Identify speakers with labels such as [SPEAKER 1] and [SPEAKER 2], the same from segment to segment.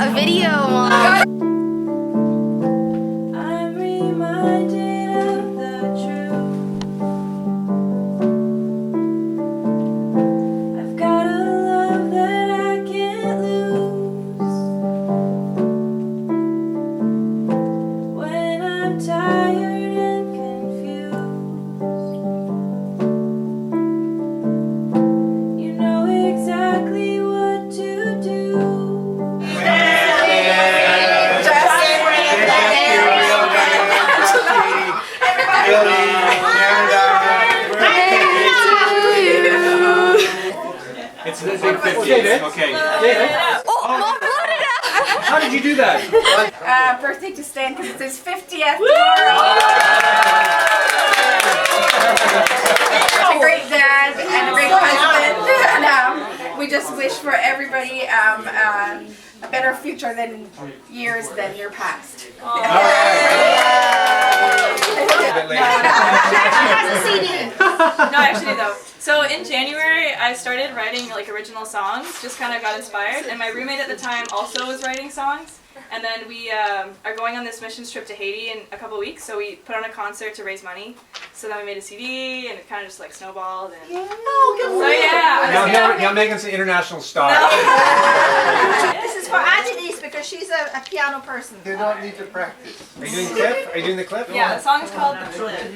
[SPEAKER 1] A video, Mom.
[SPEAKER 2] I'm reminded of the truth. I've got a love that I can't lose. When I'm tired and confused, you know exactly what to do.
[SPEAKER 3] It's the big 50th. Okay.
[SPEAKER 1] Oh, Mom brought it up!
[SPEAKER 3] How did you do that?
[SPEAKER 4] Birthday to Stan because it's his 50th tomorrow. A great dad and a great husband. And we just wish for everybody a better future than years than your past.
[SPEAKER 1] Has a CD.
[SPEAKER 5] No, I actually do though. So in January, I started writing like original songs, just kind of got inspired, and my roommate at the time also was writing songs. And then we are going on this missions trip to Haiti in a couple weeks, so we put on a concert to raise money. So then we made a CD, and it kind of just like snowballed. And so yeah.
[SPEAKER 3] Now Megan's an international star.
[SPEAKER 4] This is for Angelise because she's a piano person.
[SPEAKER 6] You don't need to practice.
[SPEAKER 3] Are you doing the clip? Are you doing the clip?
[SPEAKER 5] Yeah, the song is called The Clip.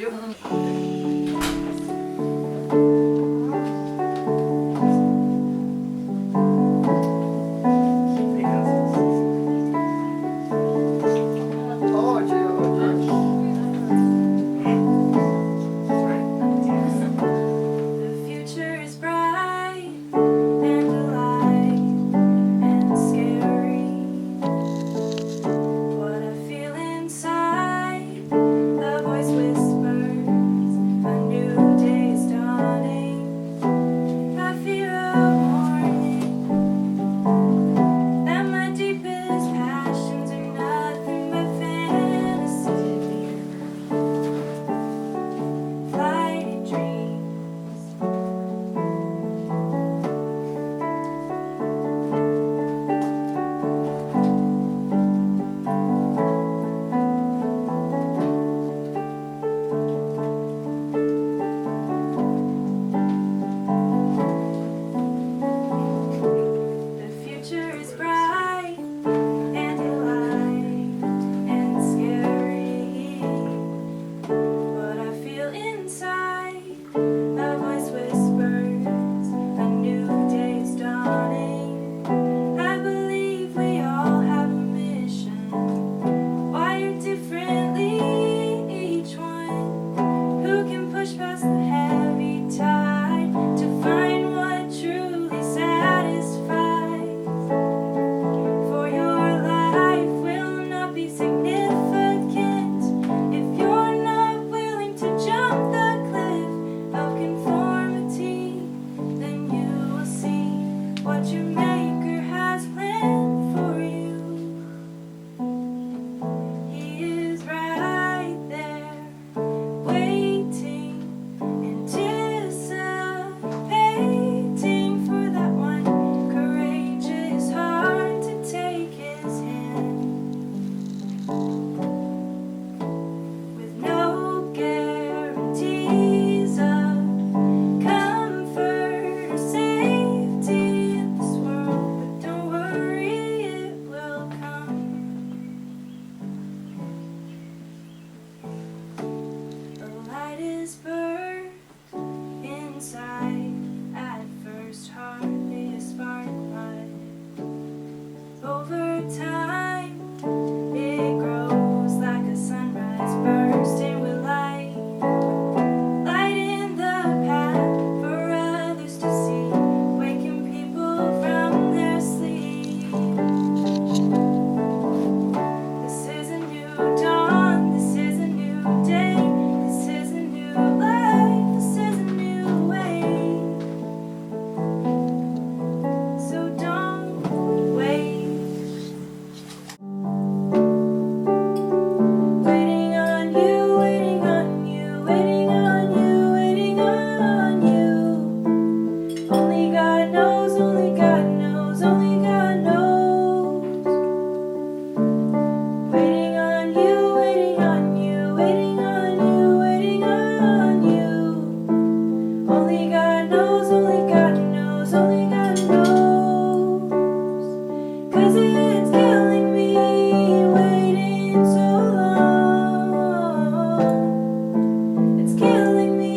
[SPEAKER 2] Whispers has planned for you. He is right there, waiting, anticipating for that one courageous heart to take his hand. With no guarantees of comfort or safety in this world, but don't worry, it will come. The light is burnt inside, at first hardly a spark, but over time it grows like a sunrise bursting with light. Lighting the path for others to see, waking people from their sleep. This is a new dawn, this is a new day, this is a new life, this is a new way. So don't wait. Waiting on you, waiting on you, waiting on you, waiting on you. Only God knows, only God knows, only God knows. Waiting on you, waiting on you, waiting on you, waiting on you. Only God knows, only God knows, only God knows. 'Cause it's killing me waiting so long. It's killing me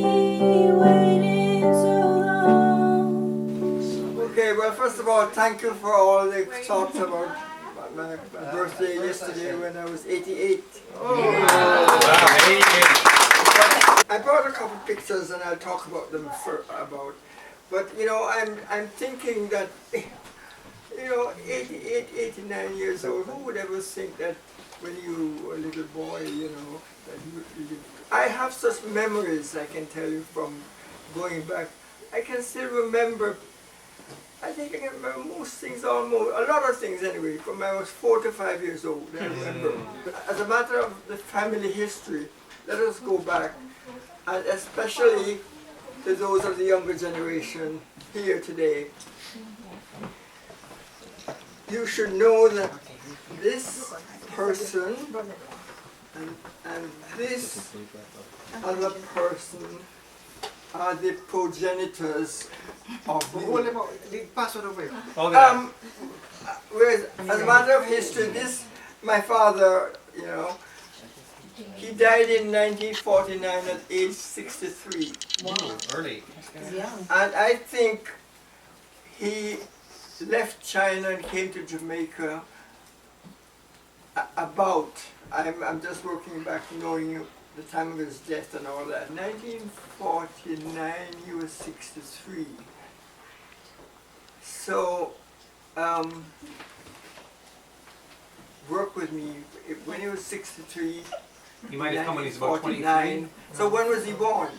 [SPEAKER 2] waiting so long.
[SPEAKER 6] Okay, well, first of all, thank you for all the talks about my birthday yesterday when I was 88. I brought a couple pictures and I'll talk about them but you know, I'm thinking that, you know, 88, 89 years old, who would ever think that when you were a little boy, you know, that you I have such memories, I can tell you, from going back. I can still remember, I think I can remember most things, almost, a lot of things anyway, from when I was 4 to 5 years old, I remember. As a matter of the family history, let us go back, and especially to those of the younger generation here today. You should know that this person and this other person are the progenitors of me. Whereas, as a matter of history, my father, you know, he died in 1949 at age 63.
[SPEAKER 3] Early.
[SPEAKER 6] And I think he left China and came to Jamaica I'm just working back, knowing the time of his death and all that. 1949, he was 63. So, work with me. When he was 63,
[SPEAKER 3] He might have come when he's about 23.
[SPEAKER 6] 49. So when was he born?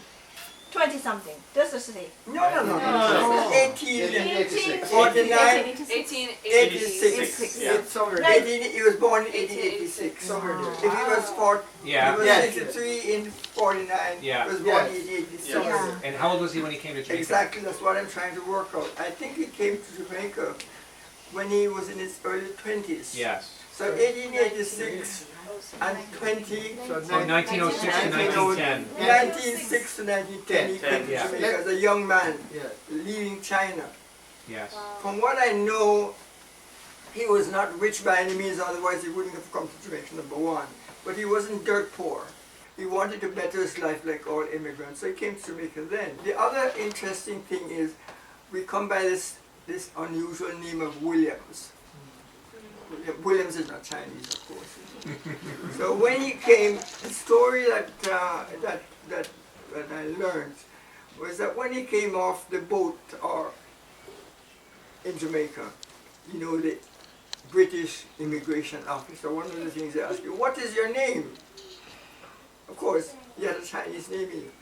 [SPEAKER 1] 20 something. Just to say.
[SPEAKER 6] No. 1849.
[SPEAKER 5] 1886.
[SPEAKER 6] He was born in 1886. If he was
[SPEAKER 3] Yeah.
[SPEAKER 6] he was 63 in 49.
[SPEAKER 3] Yeah.
[SPEAKER 6] He was born in 1886.
[SPEAKER 1] Yeah.
[SPEAKER 3] And how old was he when he came to Jamaica?
[SPEAKER 6] Exactly, that's what I'm trying to work out. I think he came to Jamaica when he was in his early 20s.
[SPEAKER 3] Yes.
[SPEAKER 6] So 1886 and 20.
[SPEAKER 3] So 1906 to 1910.
[SPEAKER 6] 1906 to 1910, he came to
[SPEAKER 3] Yeah.
[SPEAKER 6] Jamaica as a young man, leaving China.
[SPEAKER 3] Yes.
[SPEAKER 6] From what I know, he was not rich by any means, otherwise he wouldn't have come to Jamaica, number one. But he wasn't dirt poor. He wanted to better his life like all immigrants, so he came to Jamaica then. The other interesting thing is, we come by this unusual name of Williams. Williams is not Chinese, of course. So when he came, the story that I learned was that when he came off the boat in Jamaica, you know, the British immigration officer, one of the things they ask you, what is your name? Of course, he had a Chinese name in it.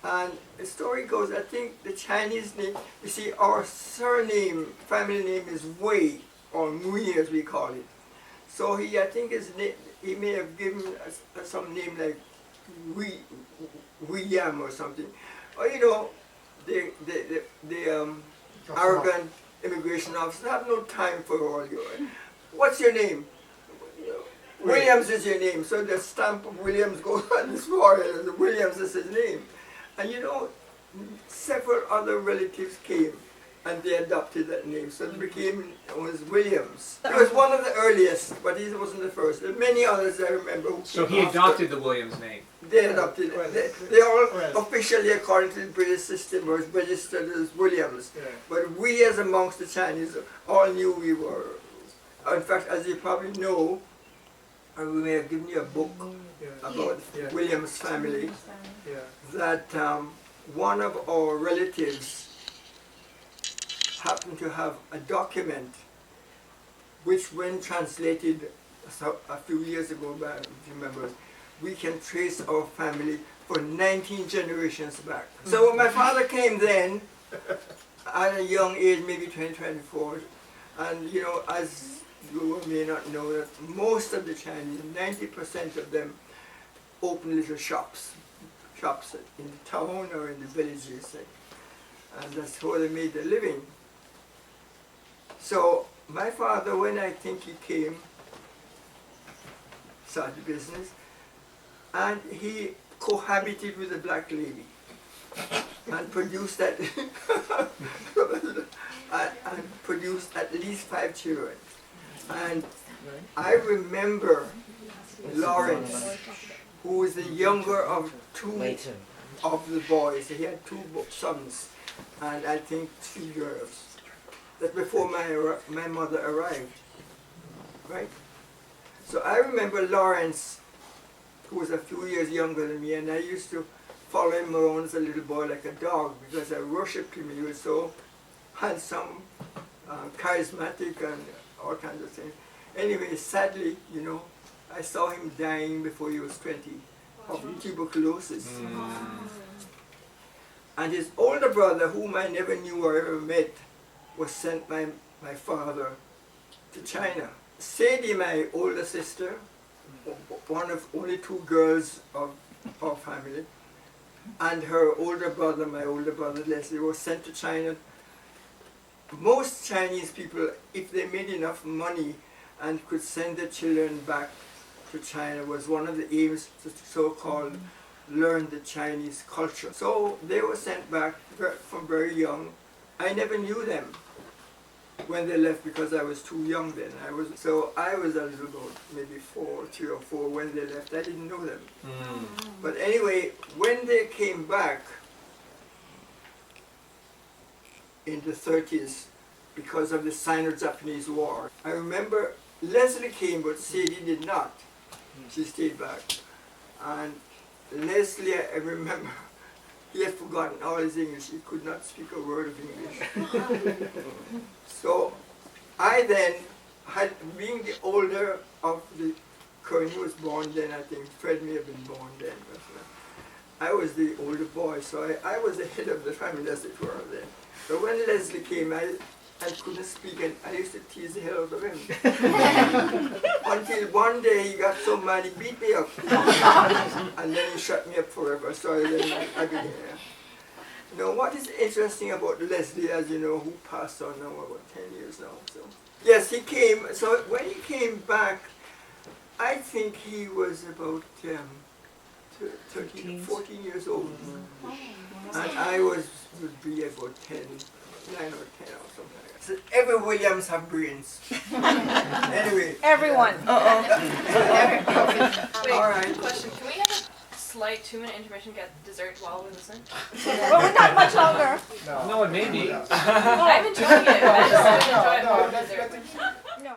[SPEAKER 6] And the story goes, I think the Chinese name, you see, our surname, family name is Wei. or Mui as we call it. So I think he may have given us some name like William or something. Or you know, the arrogant immigration officers have no time for all your. What's your name? Williams is your name, so the stamp of Williams goes on his forehead, and Williams is his name. And you know, several other relatives came and they adopted that name, so it became was Williams. He was one of the earliest, but he wasn't the first. There are many others I remember who
[SPEAKER 3] So
[SPEAKER 6] came
[SPEAKER 3] he
[SPEAKER 6] after.
[SPEAKER 3] adopted the Williams name.
[SPEAKER 6] They adopted it. They all officially, according to the British system, was registered as Williams. But we, as amongst the Chinese, all knew we were. In fact, as you probably know, and we may have given you a book about Williams family, that one of our relatives happened to have a document which, when translated a few years ago, if you remember, we can trace our family for 19 generations back. So when my father came then, at a young age, maybe 20, 24, and you know, as you may not know, that most of the Chinese, 90% of them, open little shops in the town or in the villages, and that's how they made their living. So my father, when I think he came, started business, and he cohabited with a black lady and produced that and produced at least 5 children. And I remember Lawrence, who was the younger of 2 of the boys. He had 2 sons and I think 3 girls. That's before my mother arrived, right? So I remember Lawrence, who was a few years younger than me, and I used to follow him around as a little boy like a dog because I worshipped him. He was so handsome, charismatic, and all kinds of things. Anyway, sadly, you know, I saw him dying before he was 20 of tuberculosis. And his older brother, whom I never knew or ever met, was sent by my father to China. Sadie, my older sister, one of only 2 girls of our family, and her older brother, my older brother Leslie, was sent to China. Most Chinese people, if they made enough money and could send their children back to China, was one of the aims to so-called learn the Chinese culture. So they were sent back from very young. I never knew them when they left because I was too young then. I was a little boy, maybe 3 or 4 when they left. I didn't know them. But anyway, when they came back in the 30s because of the Sino-Japanese War, I remember Leslie came but Sadie did not. She stayed back. And Leslie, I remember, he had forgotten all his English. He could not speak a word of English. So I then, being the older of the, Kearney was born then, I think Fred may have been born then. But, I was the older boy, so I was the head of the family, as it were, then. So when Leslie came, I couldn't speak, and I used to tease the hell out of him. Until one day he got so mad he beat me up. And then he shut me up forever, so then I began. Now, what is interesting about Leslie, as you know, who passed on now about 10 years now. So yes, he came. So when he came back, I think he was about 13, 14 years old. And I would be about 9 or 10 or something like that. So every Williams have brains. Anyway.
[SPEAKER 1] Everyone.
[SPEAKER 5] Wait,
[SPEAKER 6] All right.
[SPEAKER 5] question. Can we have a slight 2-minute intermission, get dessert while we listen?
[SPEAKER 1] Well, we're not much longer.
[SPEAKER 3] No, it may be.
[SPEAKER 5] I'm enjoying it. I just enjoy it more with dessert.
[SPEAKER 1] No.